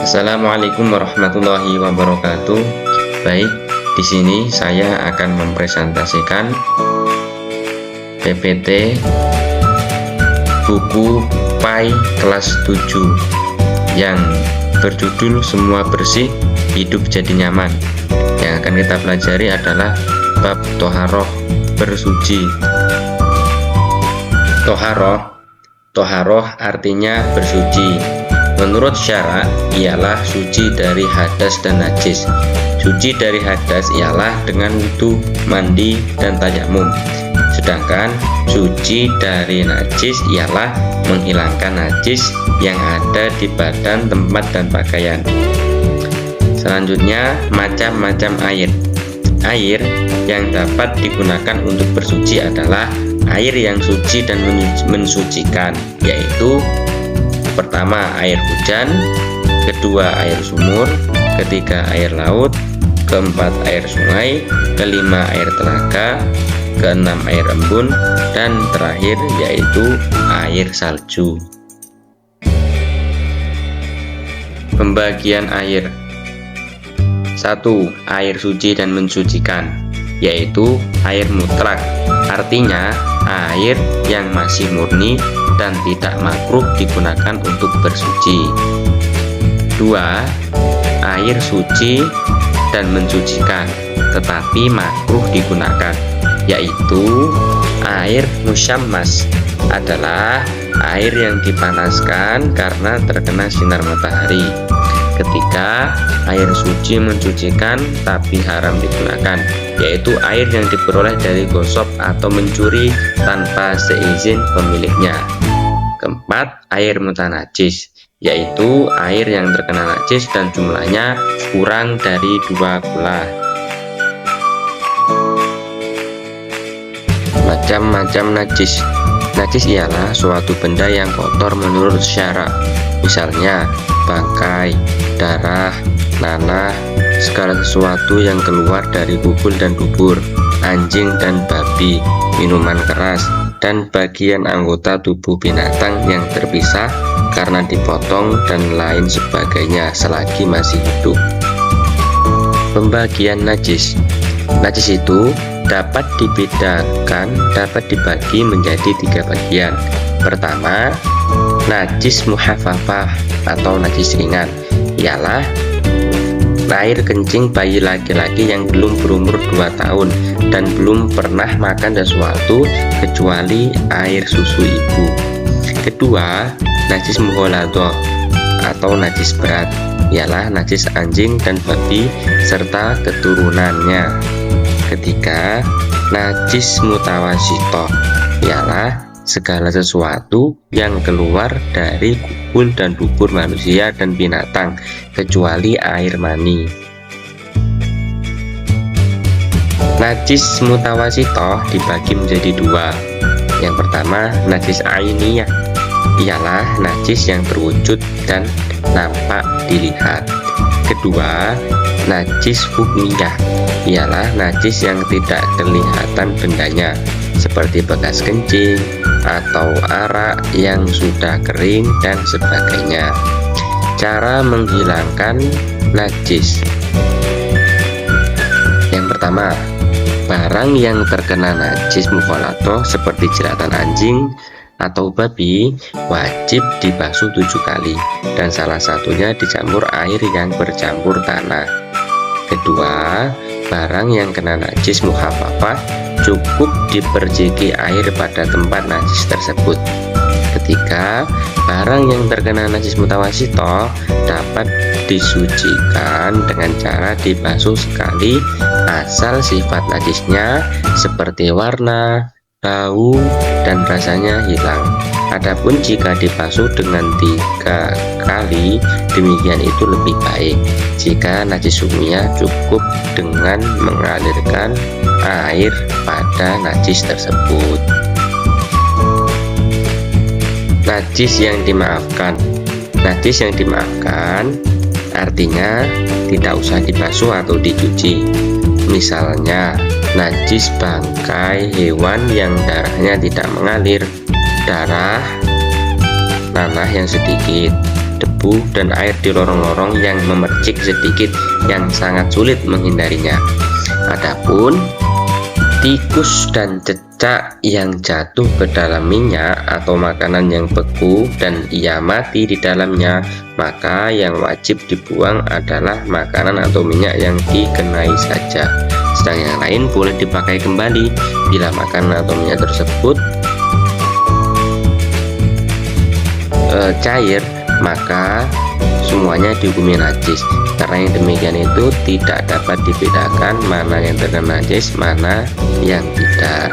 Assalamualaikum warahmatullahi wabarakatuh. Baik, di sini saya akan mempresentasikan PPT buku PAI kelas 7 yang berjudul Semua Bersih Hidup Jadi Nyaman. Yang akan kita pelajari adalah bab Toharoh, bersuci. Toharoh artinya bersuci. Menurut syara ialah suci dari hadas dan najis. Suci dari hadas ialah dengan wudu, mandi, dan tayamum. Sedangkan suci dari najis ialah menghilangkan najis yang ada di badan, tempat, dan pakaian. Selanjutnya, macam-macam air. Air yang dapat digunakan untuk bersuci adalah air yang suci dan mensucikan, yaitu pertama air hujan, kedua air sumur, ketiga air laut, keempat air sungai, kelima air telaga, keenam air embun, dan terakhir yaitu air salju. Pembagian air. 1. Air suci dan mensucikan, yaitu air mutlak, artinya air yang masih murni dan tidak makruh digunakan untuk bersuci. 2. Air suci dan mensucikan tetapi makruh digunakan, yaitu air musyammas, adalah air yang dipanaskan karena terkena sinar matahari. Ketiga, air suci mensucikan tapi haram digunakan, yaitu air yang diperoleh dari gosok atau mencuri tanpa seizin pemiliknya. Keempat, air mutanajis, yaitu air yang terkena najis dan jumlahnya kurang dari 2 gula. Macam-macam najis. Najis ialah suatu benda yang kotor menurut syara, misalnya bangkai, darah, nanah, segala sesuatu yang keluar dari bubul dan dubur, anjing dan babi, minuman keras, dan bagian anggota tubuh binatang yang terpisah karena dipotong dan lain sebagainya selagi masih hidup. Pembagian najis. Najis itu dapat dibagi menjadi 3 bagian. Pertama, najis muhafafah atau najis ringan, ialah air kencing bayi laki-laki yang belum berumur 2 tahun dan belum pernah makan sesuatu kecuali air susu ibu. Kedua, najis mughaladah atau najis berat, ialah najis anjing dan babi serta keturunannya. Ketiga, najis mutawasitoh, ialah segala sesuatu yang keluar dari kubul dan dubur manusia dan binatang kecuali air mani. Najis mutawasitoh dibagi menjadi 2. Yang pertama, najis ainiyah, ialah najis yang berwujud dan nampak dilihat. Kedua, najis hukmiyah, ialah najis yang tidak kelihatan bendanya, seperti bekas kencing atau arak yang sudah kering dan sebagainya. Cara menghilangkan najis. Yang pertama, barang yang terkena najis mughaladah seperti jeratan anjing atau babi wajib dibasuh 7 kali dan salah satunya dijamur air yang bercampur tanah. Kedua, barang yang kena najis muhafafah cukup diperciki air pada tempat najis tersebut. Ketiga, barang yang terkena najis mutawasitoh dapat disucikan dengan cara dibasuh sekali asal sifat najisnya seperti warna, bau, dan rasanya hilang. Adapun jika dibasuh dengan 3 kali, demikian itu lebih baik. Jika najis hukmiyah cukup dengan mengalirkan air pada najis tersebut. Najis yang dimaafkan. Najis yang dimaafkan artinya tidak usah dibasuh atau dicuci. Misalnya, najis bangkai hewan yang darahnya tidak mengalir, darah, nanah yang sedikit, debu debu dan air di lorong-lorong yang memercik sedikit yang sangat sulit menghindarinya. Adapun tikus dan cecak yang jatuh ke dalam minyak atau makanan yang beku dan ia mati di dalamnya, maka yang wajib dibuang adalah makanan atau minyak yang dikenai saja. Sedang yang lain boleh dipakai kembali. Bila makanan atau minyak tersebut cair, maka semuanya dihukumi najis. Karena yang demikian itu tidak dapat dibedakan mana yang terkena najis, mana yang tidak.